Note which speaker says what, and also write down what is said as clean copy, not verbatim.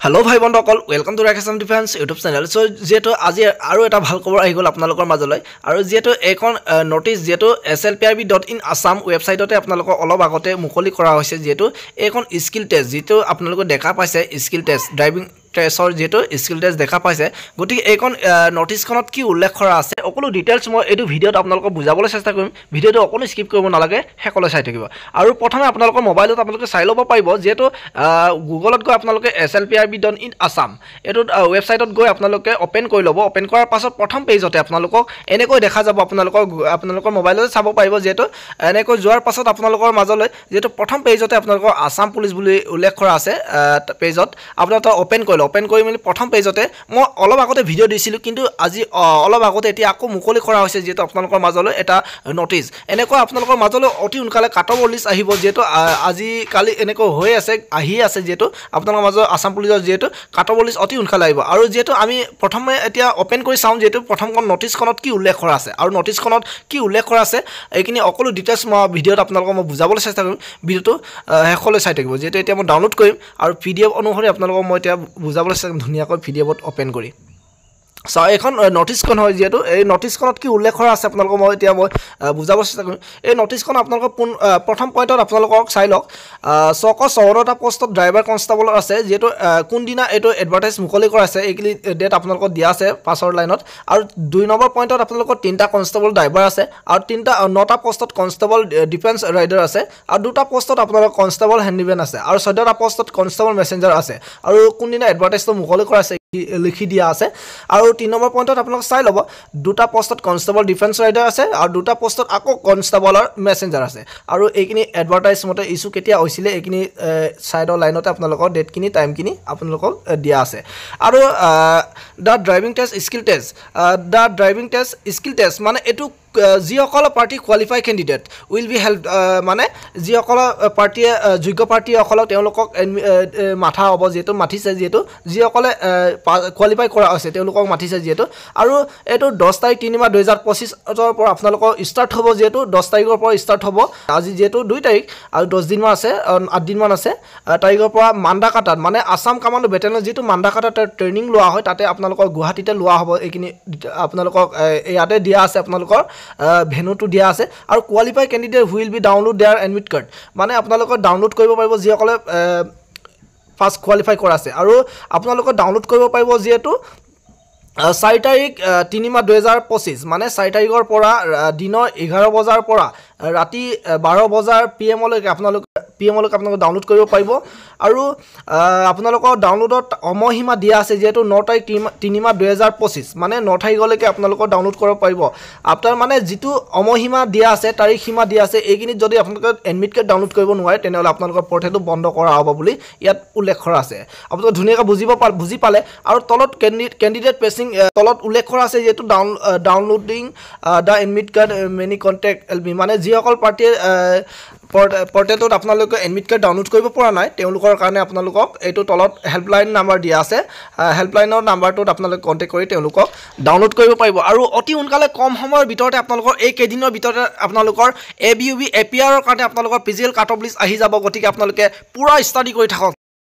Speaker 1: Hello ভাই বন্ধুসকল welcome to Rakesh defence YouTube channel so যেটো আজি আৰু এটা ভাল খবৰ আহি গল আপোনালোকৰ মাজলৈ আৰু যেটো এখন নোটিস যেটো slprb.in assam ওয়েবসাইটতে আপোনালোকৰ অলপ আগতে মুকলি কৰা হৈছে যেটো এখন স্কিল টেষ্ট যেটো আপোনালোকে দেখা পাইছে স্কিল টেষ্ট ড্ৰাইভিং টেষ্টৰ যেটো স্কিল টেষ্ট দেখা পাইছে গতি এইখন নোটিসখনত কি উল্লেখ কৰা আছে সকলো ডিটেইলছ মই এইটো ভিডিওত আপোনালোকক বুজাবলৈ চেষ্টা কৰিম ভিডিওটো অকনো স্কিপ কৰিব নালাগে হেকলৈ চাই থাকিব আৰু প্ৰথমে আপোনালোকৰ মোবাইলত আপোনালোকে চাই ল'ব পাৰিব যেটো গুগলত গৈ আপোনালোকে slprb.in assam এটো ওয়েবসাইটত গৈ আপোনালোকে ওপেন কৰি ল'ব ওপেন কৰাৰ পাছত প্ৰথম পেজতে আপোনালোকক এনেকৈ দেখা যাব আপোনালোকৰ মোবাইলতে চাব পাৰিব যেটো এনেকৈ যোৱাৰ পাছত আপোনালোকৰ মাজলৈ যেটো প্ৰথম পেজতে আপোনালোকৰ আসাম পুলিচ বুলি উল্লেখ কৰা আছে পেজত আপোনালোকে ওপেন কৰি মেলি প্ৰথম পেজতে মই অলপ আগতে ভিডিও দিছিলো কিন্তু আজি অলপ আগতে এতিয়া আকৌ মুকলি কৰা হৈছে যেটো আপোনালোকৰ মাজলৈ এটা নোটিস এনেকৈ আপোনালোকৰ মাজলৈ অতি উনকালে কাটঅফ লিষ্ট আহিব যেটো আজি কালি এনেকৈ হৈ আছে আহি আছে যেটো আপোনালোকৰ মাজৰ আসাম পুলিচৰ যেটো কাটঅফ লিষ্ট অতি উনকালে আহিব আৰু যেটো আমি প্ৰথমে এতিয়া ওপেন কৰি চাওঁ যেটো প্ৰথমখন নোটিসখনত কি উল্লেখ কৰা আছে আৰু নোটিসখনত কি উল্লেখ কৰা আছে এইখিনি সকলো ডিটেইলছ মই ভিডিওত আপোনালোকক মই বুজাবলৈ চেষ্টা কৰিম ভিডিওটো হেকলৈ চাই থাকিব যেটো এতিয়া মই ডাউনলোড কৰিম আৰু পিডিএফ অনুসৰি আপোনালোকক মই এতিয়া বুজাবলৈ চেষ্টা ধুনিয়াকৈ পিডিএফত ওপেন কৰি সো এখন নোটিসখন হয় যেটো এই নোটিসখনত কি উল্লেখ কৰা আছে আপোনালোকক মই এতিয়া মই বুজাব চেষ্টা কৰিম এই নোটিসখন আপোনালোকক প্ৰথম পইণ্টত আপোনালোকক চাই লওক চক 14টা পোষ্টত ড্ৰাইভাৰ কনষ্টেবল আছে যেটো কোন দিনা এটো এডভাৰটাইজ মুকলি কৰা আছে এইখিনি ডেট আপোনালোকক দিয়া আছে পাছৰ লাইনত আৰু 2 নম্বৰ পইণ্টত আপোনালোকৰ 3টা কনষ্টেবল ড্ৰাইভাৰ আছে আৰু 9টা পোষ্টত কনষ্টেবল ডিফেন্স ৰাইডাৰ আছে আৰু 2টা পোষ্টত আপোনালোকৰ কনষ্টেবল হেণ্ডিমেন আছে আৰু 14টা পোষ্টত কনষ্টেবল মেসেঞ্জাৰ আছে আৰু কোন দিনা এডভাৰটাইজটো মুকলি কৰা আছে লিখি দিয়া আছে আৰু 3 নম্বৰ পইণ্টত আপোনালোক চাই ল'ব 2টা পোষ্টত কনষ্টেবল ডিফেন্স ৰাইডাৰ আছে আৰু 2টা পোষ্টত আকৌ কনষ্টেবলৰ মেসেঞ্জাৰ আছে আৰু এইখিনি এডভাৰটাইজ মতে ইছু কেতিয়া হৈছিলে এইখিনি সাইডৰ লাইনতে আপোনালোকৰ ডেট কিনি টাইম কিনি আপোনালোকক দিয়া আছে আৰু দা ড্ৰাইভিং টেষ্ট স্কিল টেষ্ট মানে এটো যিসকল party qualify candidate will be help মানে যিসকল পাৰ্টিয়ে যোগ্য পাৰ্টিসকলক তেওঁলোকক মাথা হ'ব যেটো মাথিছে যেটো যিসকলে কোৱালিফাই কৰা আছে তেওঁলোকক মাথিছে যেটো আৰু এটো 10 তাৰিখ 3 মাহ 2025 ৰ পৰা আপোনালোকৰ ষ্টাৰ্ট হ'ব যেটো 10 তাৰিখৰ পৰা ষ্টাৰ্ট হ'ব আজি যেটো 2 তাৰিখ আৰু 10 দিন মান আছে 8 দিন মান আছে তাৰিখৰ পৰা মান্দাকাটাত মানে আসাম কমান্ডো বেটেলিয়ন যেটো মান্দাকাটাত ট্ৰেনিং লোৱা হয় তাতে আপোনালোকৰ গুৱাহাটীতে লোৱা হ'ব এইখিনি আপোনালোকক ইয়াতে দিয়া আছে আপোনালোকৰ ভেনুটো দিয়া আছে আৰু qualify candidate will be download their admit card মানে আপোনালোকৰ ডাউনলোড কৰিব পাৰিব যিসকলে ফাৰ্স্ট কোৱালিফাই কৰা আছে আৰু আপোনালোকৰ ডাউনলোড কৰিব পাৰিব যেটো 4 তাৰিখ 3 মাহ 2025 মানে 4 তাৰিখৰ পৰা দিনৰ 11 বজাৰ পৰা ৰাতি 12 বজাৰ PM লৈকে আপোনালোকে ডাউনলোড কৰিব পাৰিব আৰু আপোনালোকৰ ডাউনলোডত অমহিমা দিয়া আছে যেটো 9 তাৰিখ 3 মাহ 2025 মানে 9 তাৰিখলৈকে আপোনালোকৰ ডাউনলোড কৰিব পাৰিব আপোনাৰ মানে যেটো অমহিমা দিয়া আছে তাৰিখ সীমা দিয়া আছে এইখিনি যদি আপোনালোকে এডমিট কাৰ্ড ডাউনলোড কৰিব নোৱাৰে তেনেহলে আপোনালোকৰ পৰ্টেলটো বন্ধ কৰা হ'ব বুলি ইয়াত উল্লেখ কৰা আছে আপোনালোকে ধুনিয়াকৈ বুজি পালে আৰু তলত ক্যান্ডিডেট পেচিং তলত উল্লেখ কৰা আছে যেটো downloading the admit card many contact এলবি মানে যিসকল পাৰ্টিয়ে পৰ্টেলটোত আপোনালোকে এডমিট কাৰ্ড ডাউনলোড কৰিব পৰা নাই তেওঁলোকৰ কাৰণে আপোনালোকক এইটো তলত হেল্পলাইন নাম্বাৰ দিয়া আছে হেল্পলাইনৰ নাম্বাৰটোত আপোনালোকে কন্টাক্ট কৰি তেওঁলোকক ডাউনলোড কৰিব পাৰিব আৰু অতি উনকালে কম সময়ৰ ভিতৰতে আপোনালোকৰ এই কেদিনৰ ভিতৰতে আপোনালোকৰ ABUB APR ৰ কাৰণে আপোনালোকৰ পিজিএল কাটঅফ লিষ্ট আহি যাব গতিকে আপোনালোকে পুৰা ষ্টাডি কৰি থাকক